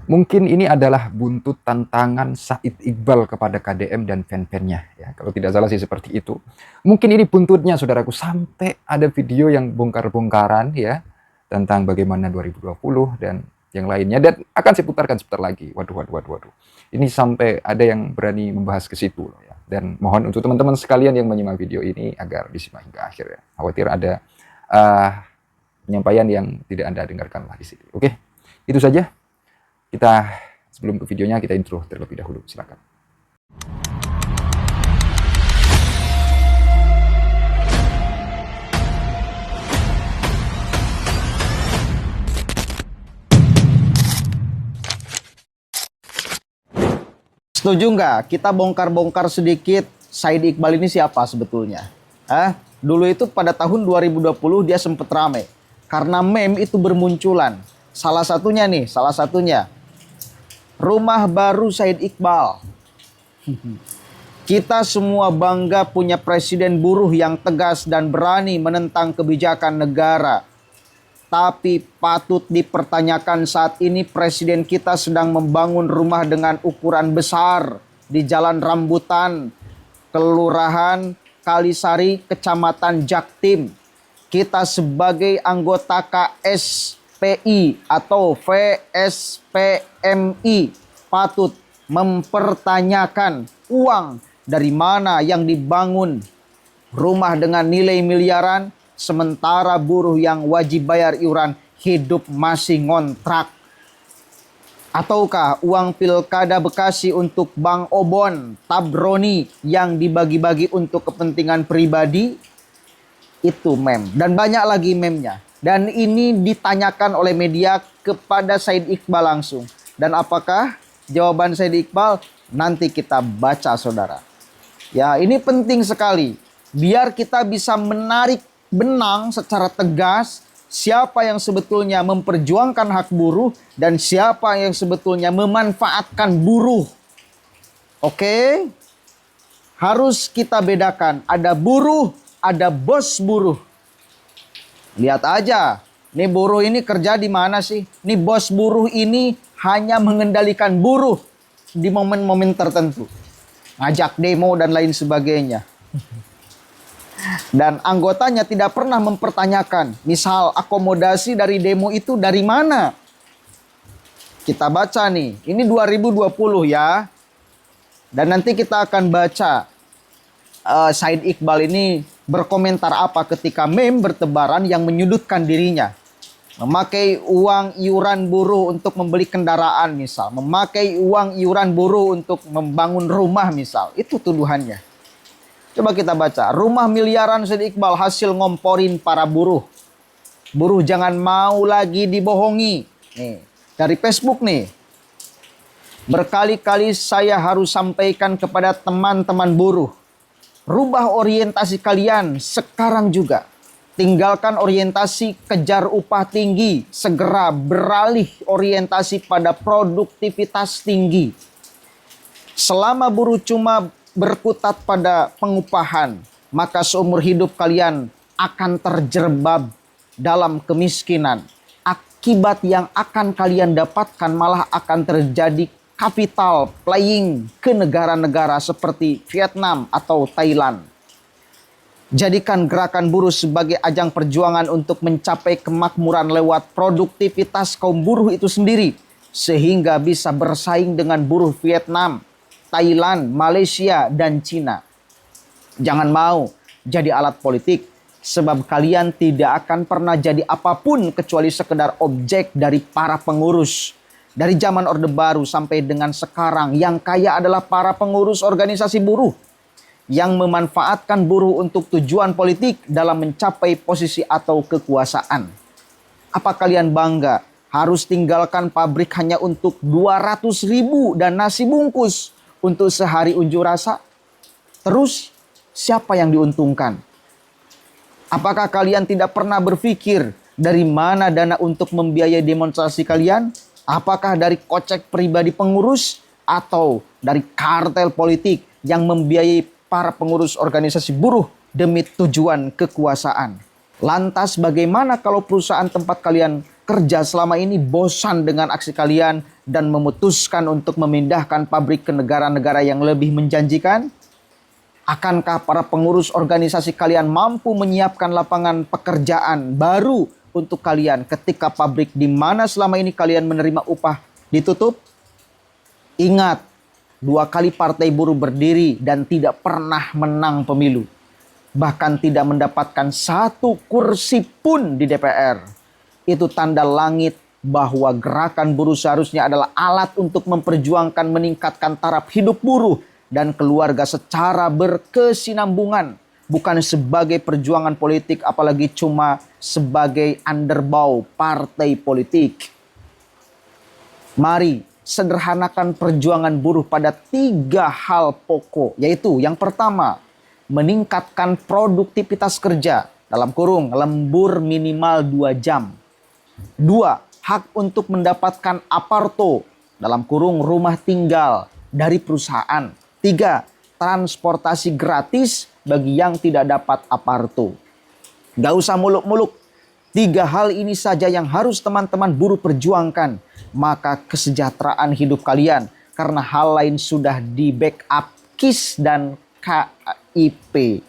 Mungkin ini adalah buntut tantangan Said Iqbal kepada KDM dan fan-fannya. Ya, kalau tidak salah sih seperti itu. Mungkin ini buntutnya, saudaraku, sampai ada video yang bongkar-bongkaran ya tentang bagaimana 2020 dan yang lainnya. Dan akan saya putarkan sebentar lagi. Waduh, waduh, waduh, waduh. Ini sampai ada yang berani membahas ke situ loh ya. Dan mohon untuk teman-teman sekalian yang menyimak video ini agar disimak hingga akhir ya. Khawatir ada penyampaian yang tidak Anda dengarkan lah di sini. Oke, itu saja. Kita sebelum ke videonya kita intro terlebih dahulu, silakan. Setuju nggak? Kita bongkar-bongkar sedikit Said Iqbal ini siapa sebetulnya? Dulu itu pada tahun 2020 dia sempat rame. Karena meme itu bermunculan. Salah satunya rumah baru Said Iqbal. Kita semua bangga punya presiden buruh yang tegas dan berani menentang kebijakan negara. Tapi patut dipertanyakan saat ini presiden kita sedang membangun rumah dengan ukuran besar di Jalan Rambutan, Kelurahan Kalisari, Kecamatan Jaktim. Kita sebagai anggota KSPI atau VSPMI patut mempertanyakan uang dari mana yang dibangun rumah dengan nilai miliaran, sementara buruh yang wajib bayar iuran hidup masih ngontrak. Ataukah uang pilkada Bekasi untuk Bang Obon, Tabroni yang dibagi-bagi untuk kepentingan pribadi? Itu meme. Dan banyak lagi memenya. Dan ini ditanyakan oleh media kepada Said Iqbal langsung. Dan apakah jawaban Said Iqbal? Nanti kita baca, saudara. Ya, ini penting sekali. Biar kita bisa menarik benang secara tegas siapa yang sebetulnya memperjuangkan hak buruh dan siapa yang sebetulnya memanfaatkan buruh. Oke? Harus kita bedakan. Ada buruh, ada bos buruh. Lihat aja, nih buruh ini kerja di mana sih? Nih bos buruh ini hanya mengendalikan buruh di momen-momen tertentu. Ngajak demo dan lain sebagainya. Dan anggotanya tidak pernah mempertanyakan, misal akomodasi dari demo itu dari mana? Kita baca nih, ini 2020 ya. Dan nanti kita akan baca Said Iqbal ini berkomentar apa ketika meme bertebaran yang menyudutkan dirinya. Memakai uang iuran buruh untuk membeli kendaraan misal. Memakai uang iuran buruh untuk membangun rumah misal. Itu tuduhannya. Coba kita baca. Rumah miliaran Said Iqbal hasil ngomporin para buruh. Buruh jangan mau lagi dibohongi. Nih, dari Facebook nih. Berkali-kali saya harus sampaikan kepada teman-teman buruh. Rubah orientasi kalian sekarang juga. Tinggalkan orientasi kejar upah tinggi. Segera beralih orientasi pada produktivitas tinggi. Selama buruh cuma berkutat pada pengupahan, maka seumur hidup kalian akan terjerembab dalam kemiskinan. Akibat yang akan kalian dapatkan malah akan terjadi capital flying ke negara-negara seperti Vietnam atau Thailand. Jadikan gerakan buruh sebagai ajang perjuangan untuk mencapai kemakmuran lewat produktivitas kaum buruh itu sendiri, sehingga bisa bersaing dengan buruh Vietnam, Thailand, Malaysia, dan Cina. Jangan mau jadi alat politik, sebab kalian tidak akan pernah jadi apapun kecuali sekedar objek dari para pengurus. Dari zaman Orde Baru sampai dengan sekarang, yang kaya adalah para pengurus organisasi buruh yang memanfaatkan buruh untuk tujuan politik dalam mencapai posisi atau kekuasaan. Apa kalian bangga harus tinggalkan pabrik hanya untuk 200.000 dan nasi bungkus untuk sehari unjuk rasa? Terus siapa yang diuntungkan? Apakah kalian tidak pernah berpikir dari mana dana untuk membiayai demonstrasi kalian? Apakah dari kocek pribadi pengurus atau dari kartel politik yang membiayai para pengurus organisasi buruh demi tujuan kekuasaan? Lantas bagaimana kalau perusahaan tempat kalian kerja selama ini bosan dengan aksi kalian dan memutuskan untuk memindahkan pabrik ke negara-negara yang lebih menjanjikan? Akankah para pengurus organisasi kalian mampu menyiapkan lapangan pekerjaan baru untuk kalian ketika pabrik di mana selama ini kalian menerima upah ditutup? Ingat, 2 kali Partai Buruh berdiri dan tidak pernah menang pemilu. Bahkan tidak mendapatkan 1 kursi pun di DPR. Itu tanda langit bahwa gerakan buruh seharusnya adalah alat untuk memperjuangkan meningkatkan taraf hidup buruh dan keluarga secara berkesinambungan. Bukan sebagai perjuangan politik, apalagi cuma sebagai underbow partai politik. Mari sederhanakan perjuangan buruh pada 3 hal pokok, yaitu yang pertama, meningkatkan produktivitas kerja, dalam kurung lembur minimal 2 jam. 2. Hak untuk mendapatkan aparto, dalam kurung rumah tinggal dari perusahaan. 3. Transportasi gratis bagi yang tidak dapat aparto. Gak usah muluk-muluk. 3 hal ini saja yang harus teman-teman buruh perjuangkan. Maka kesejahteraan hidup kalian, karena hal lain sudah di backup KIS dan KIP.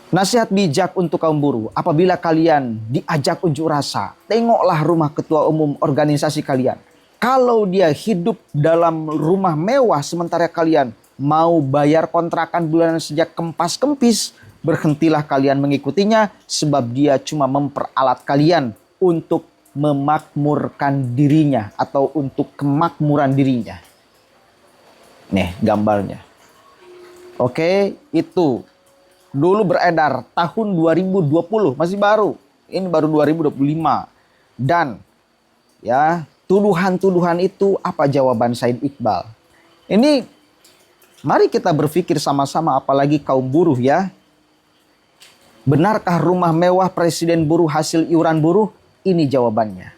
Nasihat bijak untuk kaum buruh, apabila kalian diajak unjuk rasa, tengoklah rumah ketua umum organisasi kalian. Kalau dia hidup dalam rumah mewah sementara kalian mau bayar kontrakan bulanan sejak kempas-kempis, berhentilah kalian mengikutinya, sebab dia cuma memperalat kalian untuk memakmurkan dirinya atau untuk kemakmuran dirinya. Nih gambarnya. Oke, itu dulu beredar tahun 2020, masih baru. Ini baru 2025. Dan ya, tuduhan-tuduhan itu apa jawaban Said Iqbal? Ini mari kita berpikir sama-sama, apalagi kaum buruh ya. Benarkah rumah mewah presiden buruh hasil iuran buruh? Ini jawabannya.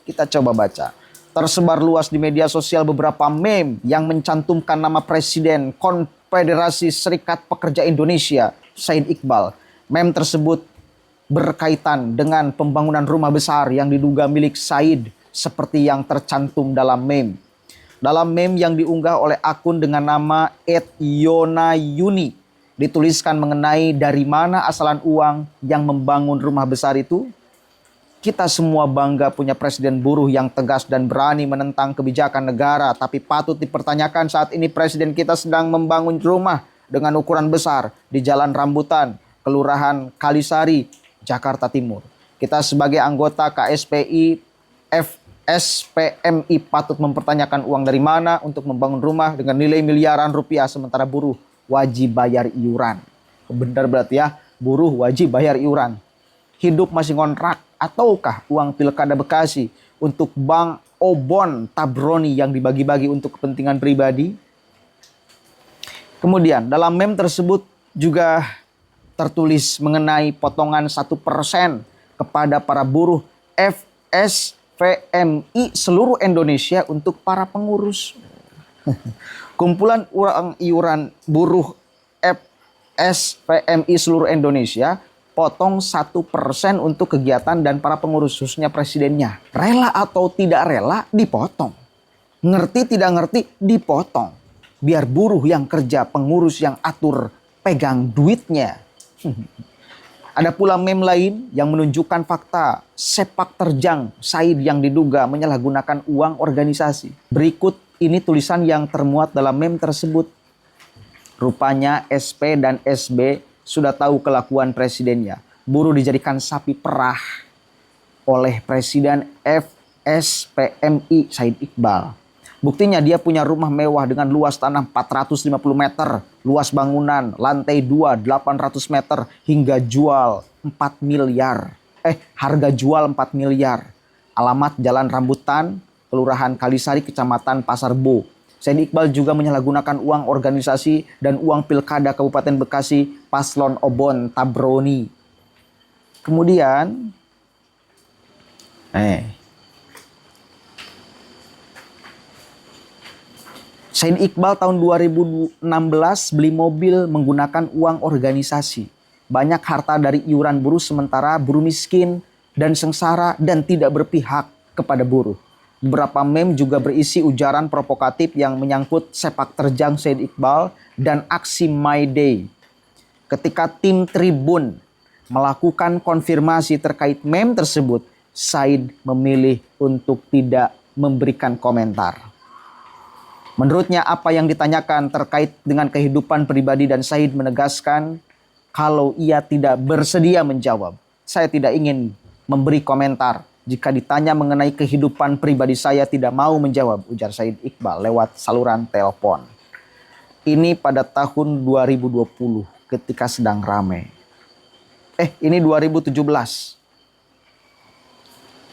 Kita coba baca. Tersebar luas di media sosial beberapa meme yang mencantumkan nama Presiden Konfederasi Serikat Pekerja Indonesia, Said Iqbal. Meme tersebut berkaitan dengan pembangunan rumah besar yang diduga milik Said, seperti yang tercantum dalam meme. Dalam meme yang diunggah oleh akun dengan nama @yonayuni, dituliskan mengenai dari mana asalan uang yang membangun rumah besar itu. Kita semua bangga punya presiden buruh yang tegas dan berani menentang kebijakan negara. Tapi patut dipertanyakan saat ini presiden kita sedang membangun rumah dengan ukuran besar di Jalan Rambutan, Kelurahan Kalisari, Jakarta Timur. Kita sebagai anggota KSPI, FSPMI patut mempertanyakan uang dari mana untuk membangun rumah dengan nilai miliaran rupiah sementara buruh wajib bayar iuran. Benar berarti ya, buruh wajib bayar iuran. Hidup masih ngontrak. Ataukah uang Pilkada Bekasi untuk Bang Obon Tabroni yang dibagi-bagi untuk kepentingan pribadi? Kemudian dalam meme tersebut juga tertulis mengenai potongan 1% kepada para buruh FSPMI seluruh Indonesia untuk para pengurus. Kumpulan uang iuran buruh FSPMI seluruh Indonesia potong 1% untuk kegiatan dan para pengurus, khususnya presidennya. Rela atau tidak rela, dipotong. Ngerti tidak ngerti, dipotong. Biar buruh yang kerja, pengurus yang atur, pegang duitnya. Ada pula meme lain yang menunjukkan fakta sepak terjang Said yang diduga menyalahgunakan uang organisasi. Berikut ini tulisan yang termuat dalam meme tersebut. Rupanya SP dan SB sudah tahu kelakuan presidennya. Buruh dijadikan sapi perah oleh Presiden FSPMI Said Iqbal. Buktinya dia punya rumah mewah dengan luas tanah 450 meter, luas bangunan lantai 2 800 meter hingga jual 4 miliar. Harga jual 4 miliar. Alamat Jalan Rambutan, Kelurahan Kalisari, Kecamatan Pasar Bo. Said Iqbal juga menyalahgunakan uang organisasi dan uang Pilkada Kabupaten Bekasi Paslon Obon Tabroni. Kemudian Said Iqbal tahun 2016 beli mobil menggunakan uang organisasi. Banyak harta dari iuran buruh sementara buruh miskin dan sengsara dan tidak berpihak kepada buruh. Beberapa meme juga berisi ujaran provokatif yang menyangkut sepak terjang Said Iqbal dan aksi My Day. Ketika tim Tribun melakukan konfirmasi terkait meme tersebut, Said memilih untuk tidak memberikan komentar. Menurutnya apa yang ditanyakan terkait dengan kehidupan pribadi dan Said menegaskan kalau ia tidak bersedia menjawab. Saya tidak ingin memberi komentar. Jika ditanya mengenai kehidupan pribadi saya tidak mau menjawab, ujar Said Iqbal lewat saluran telepon. Ini pada tahun 2020 ketika sedang ramai. Ini 2017.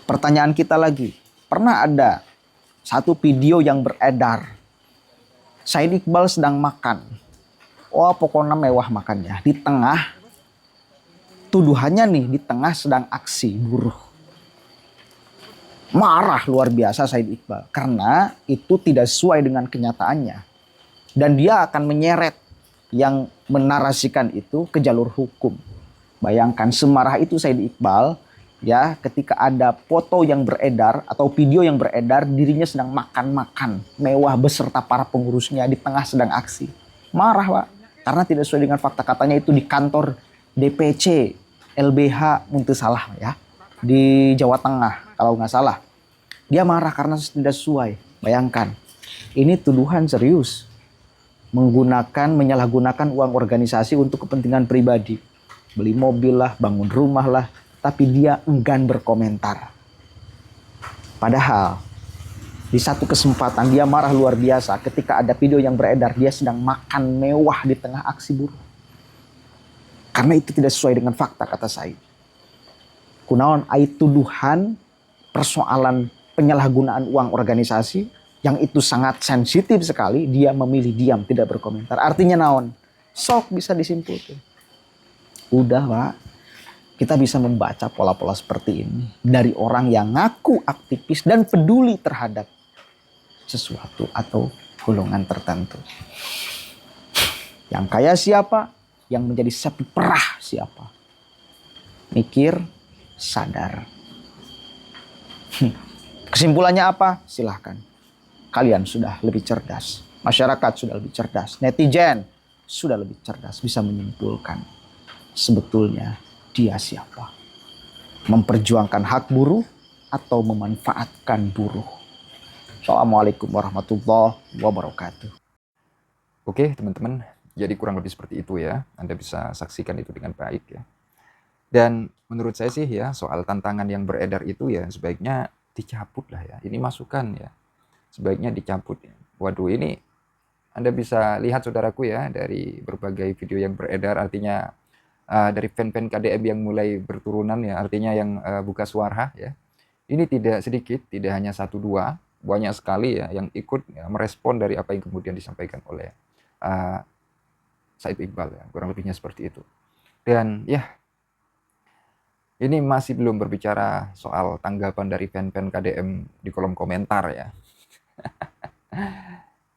Pertanyaan kita lagi, pernah ada satu video yang beredar. Said Iqbal sedang makan. Wah, pokoknya mewah makannya. Di tengah, tuduhannya nih, di tengah sedang aksi buruh. Marah luar biasa Said Iqbal. Karena itu tidak sesuai dengan kenyataannya. Dan dia akan menyeret yang menarasikan itu ke jalur hukum. Bayangkan semarah itu Said Iqbal, ya, ketika ada foto yang beredar atau video yang beredar dirinya sedang makan-makan mewah beserta para pengurusnya di tengah sedang aksi. Marah, Pak, karena tidak sesuai dengan fakta. Katanya itu di kantor DPC LBH Muntisalah, ya, di Jawa Tengah kalau nggak salah. Dia marah karena tidak sesuai. Bayangkan, ini tuduhan serius. Menyalahgunakan uang organisasi untuk kepentingan pribadi. Beli mobil lah, bangun rumah lah, tapi dia enggan berkomentar. Padahal di satu kesempatan dia marah luar biasa ketika ada video yang beredar dia sedang makan mewah di tengah aksi buruh. Karena itu tidak sesuai dengan fakta, kata Said. Kunaon ai tuduhan persoalan penyalahgunaan uang organisasi yang itu sangat sensitif sekali, dia memilih diam, tidak berkomentar. Artinya naon? Sok bisa disimpulkan. Udah, Pak. Kita bisa membaca pola-pola seperti ini dari orang yang ngaku aktivis dan peduli terhadap sesuatu atau golongan tertentu. Yang kaya siapa? Yang menjadi sapi perah siapa? Mikir, sadar. Kesimpulannya apa? Silahkan. Kalian sudah lebih cerdas. Masyarakat sudah lebih cerdas. Netizen sudah lebih cerdas. Bisa menyimpulkan sebetulnya dia siapa? Memperjuangkan hak buruh atau memanfaatkan buruh? Assalamualaikum warahmatullahi wabarakatuh. Oke teman-teman, jadi kurang lebih seperti itu ya. Anda bisa saksikan itu dengan baik ya. Dan menurut saya sih ya, soal tantangan yang beredar itu ya sebaiknya dicabut lah ya. Ini masukan ya. Sebaiknya dicabut ya. Waduh, ini Anda bisa lihat saudaraku ya dari berbagai video yang beredar, artinya dari fan-fan KDM yang mulai berturunan ya, artinya yang buka suara ya. Ini tidak sedikit, tidak hanya satu dua, banyak sekali ya yang ikut ya, merespon dari apa yang kemudian disampaikan oleh Said Iqbal ya, kurang lebihnya seperti itu. Dan ya, ini masih belum berbicara soal tanggapan dari fan-fan KDM di kolom komentar ya.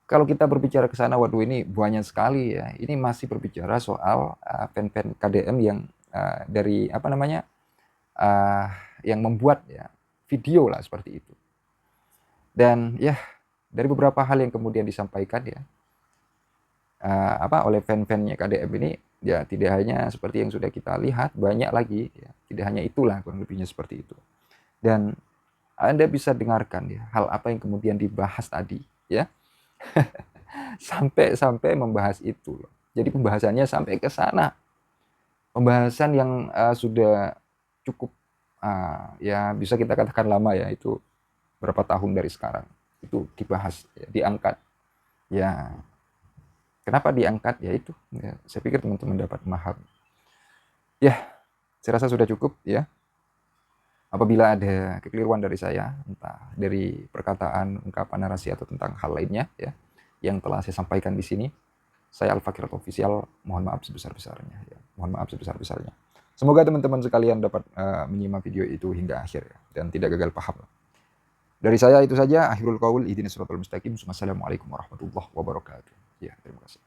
Kalau kita berbicara ke sana, waduh ini banyak sekali ya. Ini masih berbicara soal fan-fan KDM yang dari apa namanya, yang membuat ya video lah seperti itu. Dan ya dari beberapa hal yang kemudian disampaikan ya oleh fan-fannya KDM ini ya tidak hanya seperti yang sudah kita lihat, banyak lagi ya. Tidak hanya itulah, kurang lebihnya seperti itu. Dan Anda bisa dengarkan ya hal apa yang kemudian dibahas tadi ya. sampai membahas itu loh. Jadi pembahasannya sampai ke sana. Pembahasan yang sudah cukup ya bisa kita katakan lama ya, itu berapa tahun dari sekarang. Itu dibahas, ya, diangkat. Ya, kenapa diangkat? Ya itu, ya, saya pikir teman-teman dapat memahami. Ya, saya rasa sudah cukup ya. Apabila ada kekeliruan dari saya, entah dari perkataan, ungkapan, narasi, atau tentang hal lainnya ya, yang telah saya sampaikan di sini, saya Al-Fakir Official, mohon maaf sebesar-besarnya. Ya. Mohon maaf sebesar-besarnya. Semoga teman-teman sekalian dapat menyimak video itu hingga akhir ya, dan tidak gagal paham. Dari saya itu saja, akhirul qaul, ihdinas siratal mustaqim. Wassalamualaikum warahmatullahi wabarakatuh. Ya, terima kasih.